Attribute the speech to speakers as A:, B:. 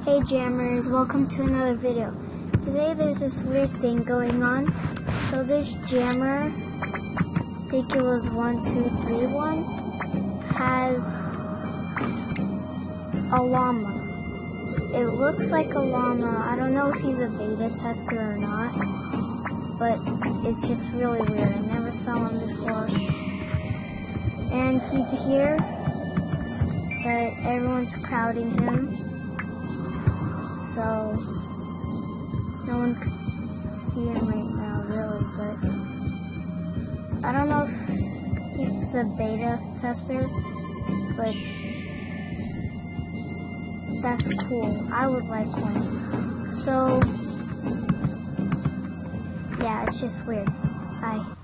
A: Hey Jammers, welcome to another video. Today there's this weird thing going on. So this Jammer, I think it was 1231, has a llama. It looks like a llama. I don't know if he's a beta tester or not, but it's just really weird. I never saw him before. And he's here, but everyone's crowding him. So, no one could see him right now, really, but I don't know if he's a beta tester, but that's cool. I would like one. So, yeah, it's just weird. Bye.